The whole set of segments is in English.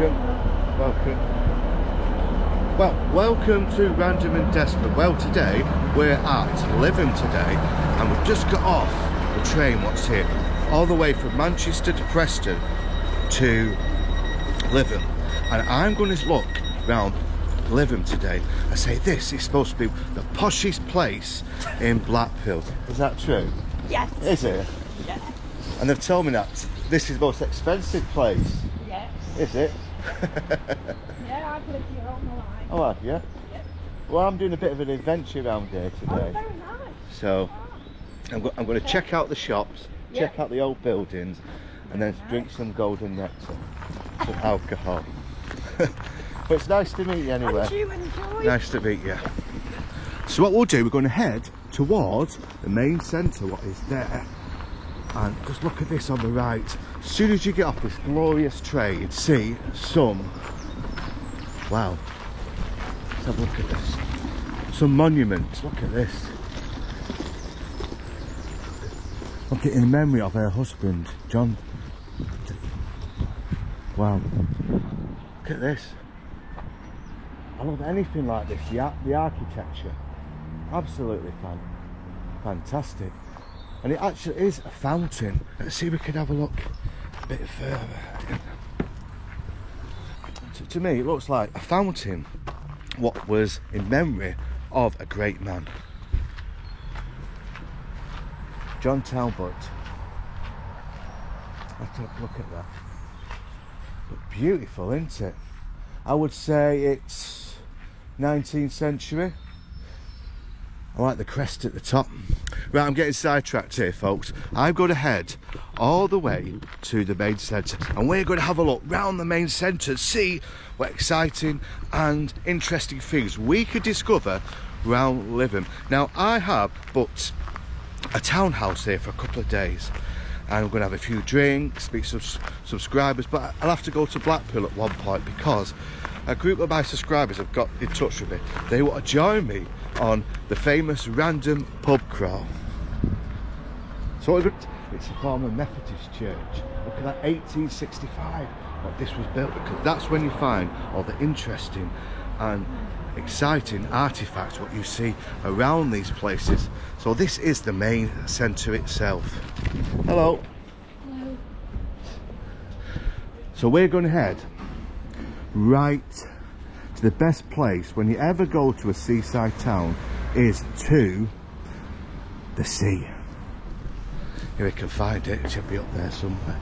welcome. Well, welcome to Random and Desperate. Well, today we're at Lytham today, and we've just got off the train, what's here, all the way from Manchester to Preston to Lytham, and I'm going to look round Lytham today. I say this is supposed to be the poshest place in Blackpool. Is that true? Yes. Is it? Yes. And they've told me that this is the most expensive place. Yes. Is it? Yeah, I've lived here all my life. Oh, have you? Yep. Well, I'm doing a bit of an adventure around here today. Oh, very nice. So I'm going to check out the shops, check out the old buildings, and then drink some golden nectar, some alcohol. But it's nice to meet you anyway. And you enjoy. Nice to meet you. So what we'll do, we're going to head towards the main centre, what is there. And just look at this on the right. As soon as you get off this glorious train, you'd see some, wow, let's have a look at this. Some monuments, look at this. Look at in memory of her husband, John. Wow, look at this. I love anything like this, the architecture. Absolutely fantastic. And it actually is a fountain. Let's see if we can have a look a bit further. To me, it looks like a fountain, what was in memory of a great man. John Talbot. Let's have a look at that. But beautiful, isn't it? I would say it's 19th century. I like the crest at the top. Right, I'm getting sidetracked here, folks. I've got to head all the way to the main centre, and we're going to have a look round the main centre, see what exciting and interesting things we could discover round Lytham. Now, I have booked a townhouse here for a couple of days, and we're going to have a few drinks, speak to some subscribers, but I'll have to go to Blackpool at one point because a group of my subscribers have got in touch with me. They want to join me on the famous random pub crawl. So it's a former Methodist church. Look at that, 1865 that this was built, because that's when you find all the interesting and exciting artifacts what you see around these places. So this is the main centre itself. Hello. Hello. So we're going to head right to the best place when you ever go to a seaside town is to the sea. Here we can find it, it should be up there somewhere.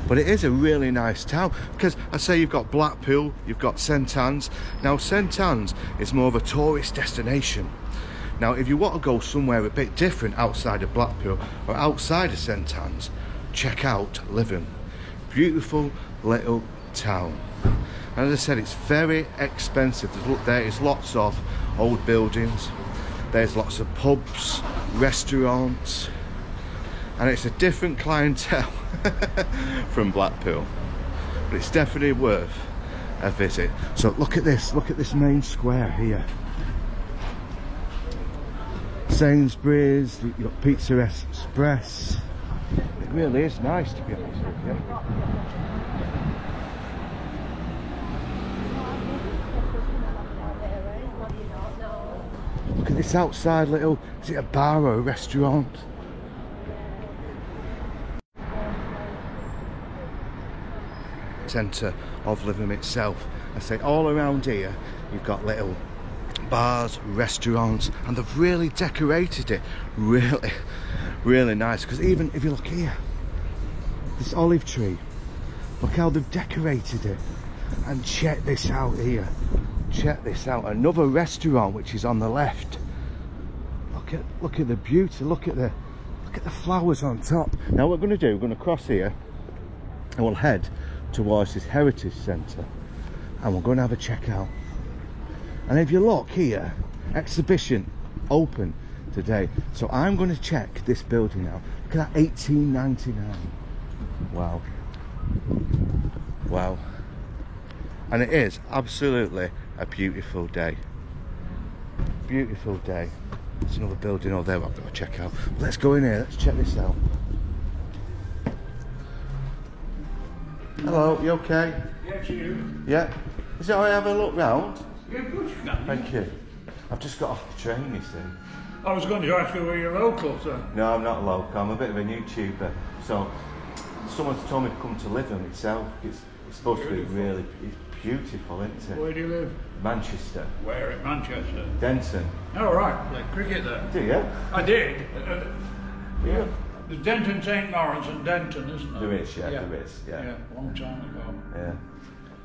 But it is a really nice town, because I say you've got Blackpool, you've got St Anne's. Now St Anne's is more of a tourist destination. Now if you want to go somewhere a bit different outside of Blackpool or outside of St Anne's, check out Lytham. Beautiful little town. And as I said, it's very expensive. There is lots of old buildings, there's lots of pubs, restaurants, and it's a different clientele from Blackpool, but it's definitely worth a visit. So look at this main square here. Sainsbury's, you've got Pizza Express. It really is nice, to be honest with you. Look at this outside little, is it a bar or a restaurant? Centre of Lytham itself. I say all around here you've got little bars, restaurants, and they've really decorated it really nice, because even if you look here, this olive tree, look how they've decorated it. And check this out here, check this out, another restaurant which is on the left. Look at the beauty, look at the flowers on top. Now what we're going to do, we're going to cross here and we'll head towards this heritage centre, and we're going to have a check out. And if you look here, exhibition open today, so I'm going to check this building out. Look at that, 1899. Wow. And it is absolutely a beautiful day. Beautiful day. There's another building over there I've got to check out. Let's go in here, let's check this out. Hello, you okay? Yes, you. Yeah. Is it alright to have a look round? Yeah, of course you can. Thank you. I've just got off the train, you see. I was going to ask you where you're local, sir. No, I'm not local. I'm a bit of a YouTuber. So, someone's told me to come to Lytham itself. It's supposed to be really, it's beautiful, isn't it? Where do you live? Manchester. Where in Manchester? Denton. Oh, right. Play cricket there. Do you? I did. Yeah. There's Denton St. Lawrence and Denton, isn't there? There is, yeah, there is, yeah. Yeah, long time ago. Yeah.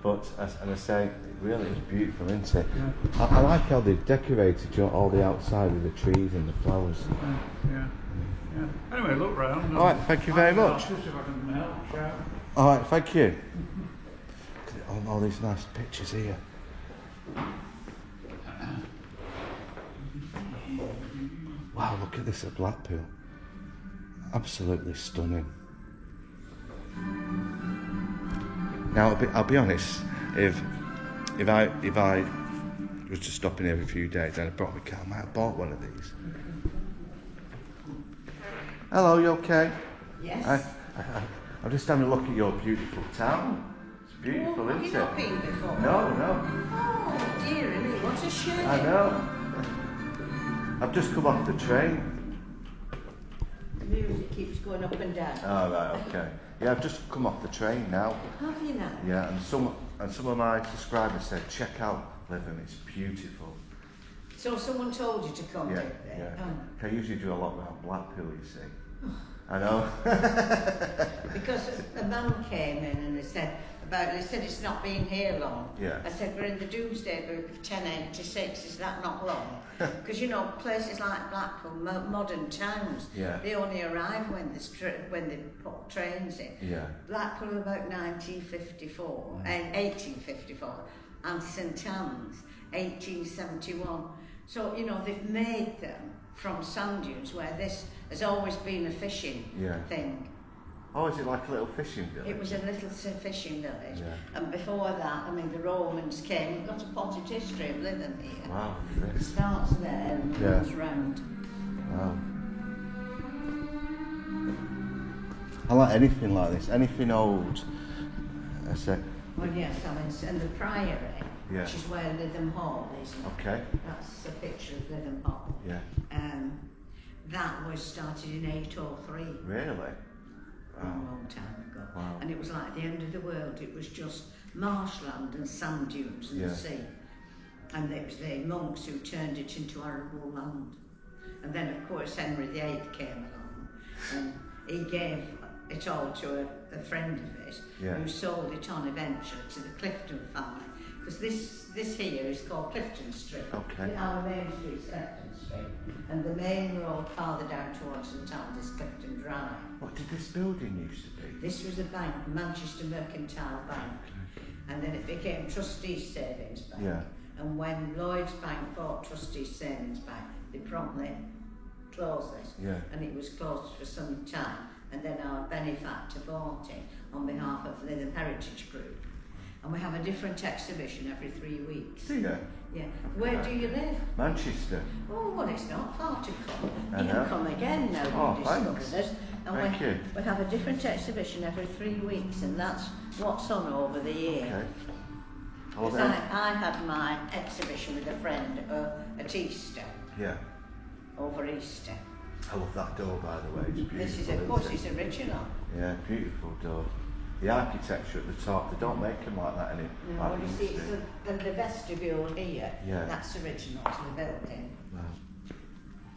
But, as I say, it really is beautiful, isn't it? Yeah. I like how they've decorated all the outside with the trees and the flowers. Yeah. Anyway, look round. All right, thank you very much. Just if I can help, shout. All right, thank you. Look at all these nice pictures here. Wow, look at this at Blackpool. Absolutely stunning. Now, I'll be honest. If I was just stopping here for a few days and I brought my car, I might have bought one of these. Hello, you okay? Yes. I'm just having a look at your beautiful town. It's beautiful, isn't it? Have you not been before? No. Oh dear me, what a shame. I know. I've just come off the train. The music keeps going up and down. Oh, right, okay. Yeah, I've just come off the train now. Have you now? Yeah, and some of my subscribers said, check out Lytham, it's beautiful. So someone told you to come, Yeah, did they? yeah. Oh. I usually do a lot around Blackpool, you see. I know. Because a man came in and they said it's not been here long. Yeah. I said, we're in the Doomsday Book of 1086, is that not long? Because, you know, places like Blackpool, modern towns, Yeah. they only arrive when they put trains in. Yeah. Blackpool about 1854, and 1854, and St Anne's, 1871. So, you know, they've made them from sand dunes where this has always been a fishing thing. Oh, is it like a little fishing village? It was a little fishing village. Yeah. And before that, I mean, the Romans came. We've got a potted history of Lytham here. Wow, It this. starts there and goes round. Wow. I like anything like this, anything old. I say, Well, yes, I mean, and the Priory, Yeah. which is where Lytham Hall is. okay, That's a picture of Lytham Hall. yeah. That was started in 803. Really? A Wow. long time ago. Wow. And it was like the end of the world. It was just marshland and sand dunes and the sea. And it was the monks who turned it into arable land. And then, of course, Henry VIII came along and he gave it all to a friend of his who sold it on eventually to the Clifton family. Because this here is called Clifton Street. Okay. Our main street is Clifton Street. And the main road farther down towards St Anne's is Clifton Drive. What did this building used to be? This was a bank, Manchester Mercantile Bank. And then it became Trustees Savings Bank. Yeah. And when Lloyd's Bank bought Trustees Savings Bank, they promptly closed this. Yeah. And it was closed for some time. And then our benefactor bought it on behalf of Lytham Heritage Group. And we have a different exhibition every 3 weeks. Do you? Yeah. Where do you live? Manchester. Oh, well, it's not far to come. I You know. can come again now Oh, you've thanks. discovered it. And Thank you. we have a different exhibition every 3 weeks, and that's what's on over the year. Okay. Because I had my exhibition with a friend at Easter, Yeah. over Easter. I love that door, by the way. It's beautiful. This is, of course, isn't it's original. it? Yeah, beautiful door. The architecture at the top, they don't make them like that anymore. Well, you see, it's the vestibule here. Yeah. That's original to the building. Wow.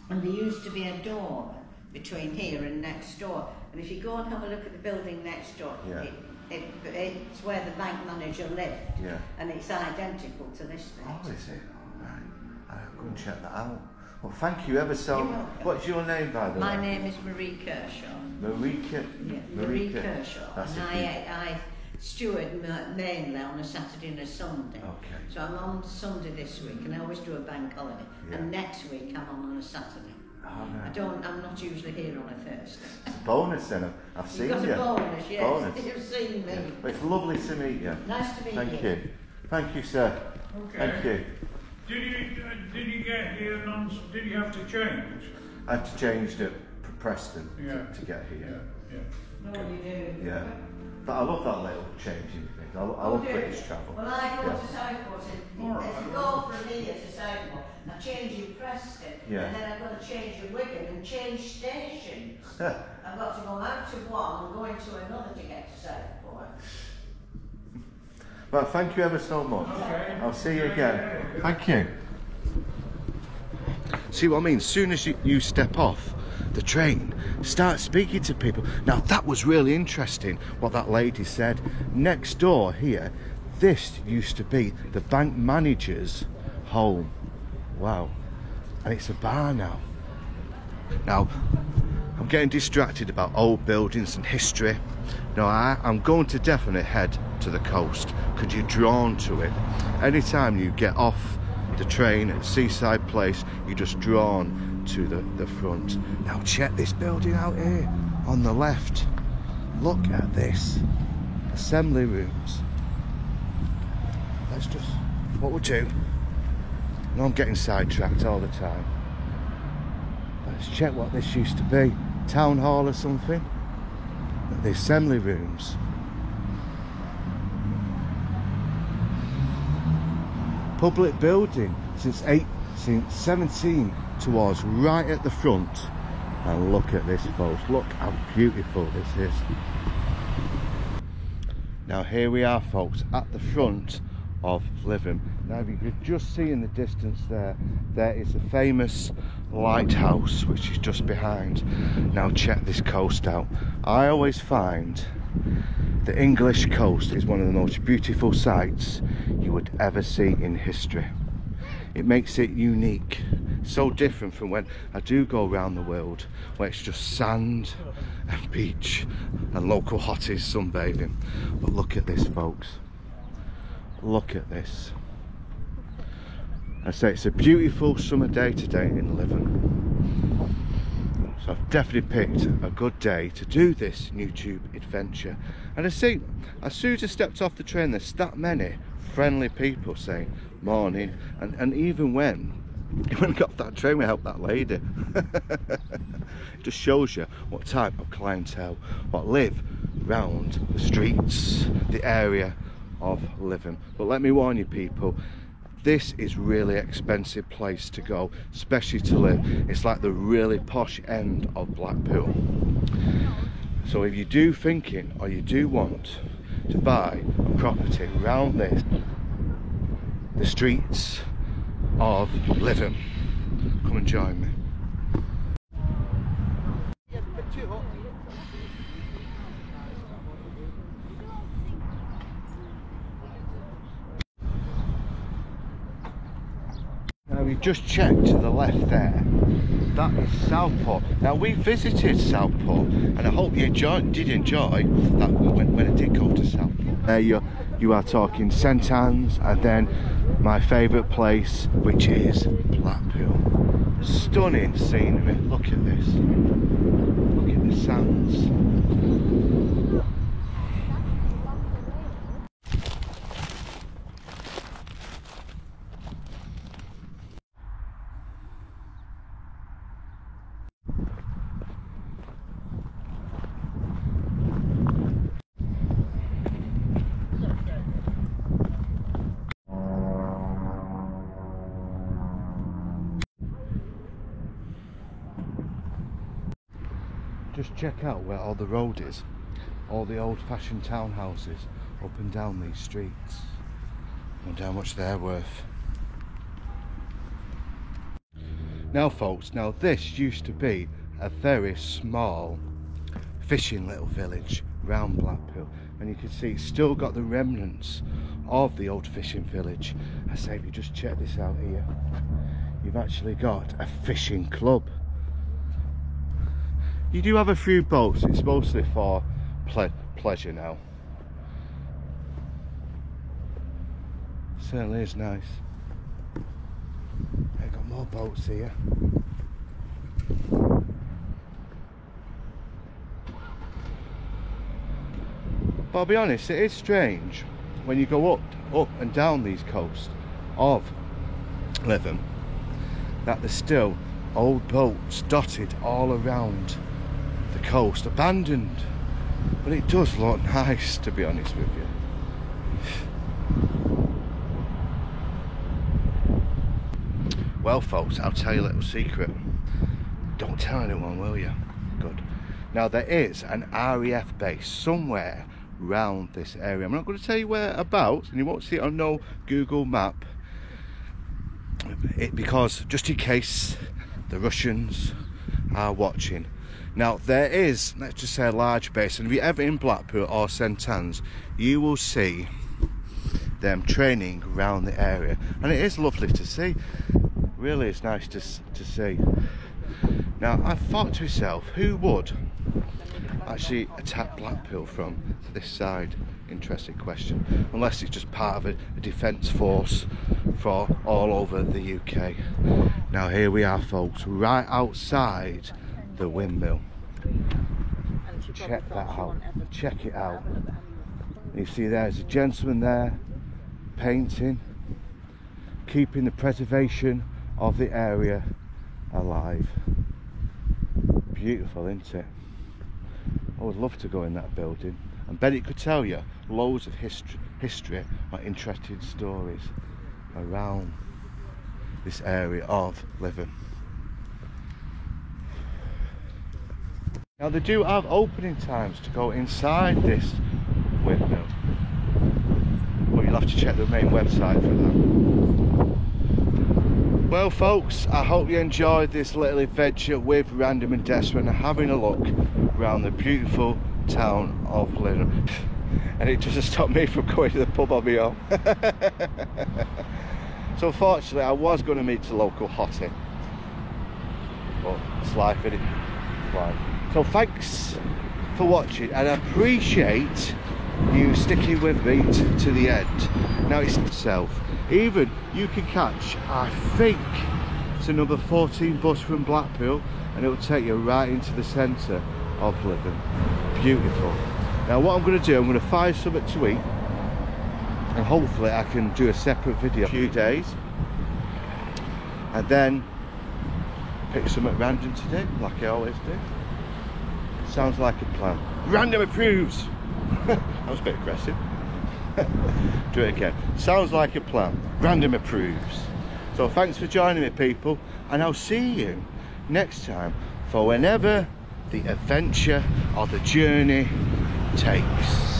And there used to be a door between here and next door. And if you go and have a look at the building next door, Yeah. it's where the bank manager lived. Yeah. And it's identical to this bit. Oh, is it? All right. I'll go and check that out. Well, thank you ever so You're much. welcome. What's your name, by the way? My name is Marie Kershaw. Marie Kershaw. That's And a I steward mainly on a Saturday and a Sunday. Okay. So I'm on Sunday this week, and I always do a bank holiday. Yeah. And next week I'm on a Saturday. Oh, right. I'm not usually here on a Thursday. It's a bonus then. I've seen You've got you. a bonus, yes. Bonus. You've seen me. Yeah. Well, it's lovely to meet you. Nice to meet Thank you. you. Thank you, sir. Okay. Thank you. Did you get here? Did you have to change? I had to change to Preston Yeah. to get here. Yeah. No, you do. Yeah. I love that little changing thing. I love British travel. Well, I go to Southport, and if you go from here to Southport, I change in Preston, and then I've got to change in Wigan and change stations. I've got to go out of one and go into another to get to Southport. Well, thank you ever so much. Okay. I'll see you again. Thank you. See what I mean? As soon as you step off the train, start speaking to people. Now that was really interesting what that lady said. Next door here, this used to be the bank manager's home. Wow. And it's a bar now. Now, I'm getting distracted about old buildings and history. No, I'm going to definitely head to the coast because you're drawn to it. Anytime you get off the train at Seaside Place, you're just drawn to the front. Now check this building out here on the left. Look at this. Assembly rooms. That's just what we'll do. No, I'm getting sidetracked all the time. Let's check what this used to be. Town hall or something. The assembly rooms. Public building since 17 towards right at the front. And look at this, folks. Look how beautiful this is. Now here we are, folks, at the front of Lytham. Now if you could just see in the distance there is the famous lighthouse which is just behind. Now check this coast out. I always find the English coast is one of the most beautiful sights you would ever see in history. It makes it unique, so different from when I do go around the world where it's just sand and beach and local hotties sunbathing. But look at this, folks. Look at this. I say it's a beautiful summer day today in Lytham. So I've definitely picked a good day to do this YouTube adventure. And I see, as soon as I stepped off the train, there's that many friendly people saying morning, and even when I got off that train we helped that lady. It just shows you what type of clientele what live round the streets, the area of Lytham. But let me warn you people, this is really expensive place to go, especially to live. It's like the really posh end of Blackpool. So if you do thinking or you do want to buy a property around this, the streets of Lytham, come and join me. Now we just checked to the left there, that is Southport. Now we visited Southport and I hope you did enjoy that when I did go to Southport. There you are talking St Anne's, and then my favourite place, which is Blackpool. Stunning scenery, look at this. Look at the sands. Just check out where all the road is, all the old-fashioned townhouses up and down these streets. I wonder how much they're worth. Now folks, now this used to be a very small fishing little village round Blackpool, and you can see it's still got the remnants of the old fishing village. I say, if you just check this out here, you've actually got a fishing club. You do have a few boats, it's mostly for pleasure now. Certainly is nice. I've got more boats here. But I'll be honest, it is strange when you go up and down these coasts of Lytham that there's still old boats dotted all around the coast, abandoned. but it does look nice, to be honest with you. Well folks, I'll tell you a little secret. Don't tell anyone, will you? Good. Now there is an RAF base somewhere around this area. I'm not going to tell you whereabouts, and you won't see it on no Google map, because just in case the Russians are watching. Now there is, let's just say, a large base, and if you're ever in Blackpool or St Anne's, you will see them training around the area, and it is lovely to see. Really, it's nice to see. Now I thought to myself, who would actually attack Blackpool from this side? Interesting question. Unless it's just part of a defence force for all over the UK. Now here we are folks, right outside the windmill. Check that out, check it out. You see there's a gentleman there painting, keeping the preservation of the area alive. Beautiful, isn't it? I would love to go in that building. I bet it could tell you loads of history or interesting stories around this area of Lytham. Now they do have opening times to go inside this windmill, but you'll have to check the main website for that. Well folks, I hope you enjoyed this little adventure with Random and Desperate and having a look around the beautiful town of Lytham. And it doesn't stop me from going to the pub on my own. So unfortunately I was going to meet the local hottie, but it's life, isn't it? It's life. So thanks for watching, and I appreciate you sticking with me to the end. Now it's itself. Even you can catch, I think it's a number 14 bus from Blackpool, and it will take you right into the centre of Lytham. Beautiful. Now what I'm going to do, I'm going to find something to eat, and hopefully I can do a separate video in a few days, and then pick something random to do, like I always do. Sounds like a plan. Random approves. That was a bit aggressive. Do it again. Sounds like a plan. Random approves. So thanks for joining me, people, and I'll see you next time for whenever the adventure or the journey takes.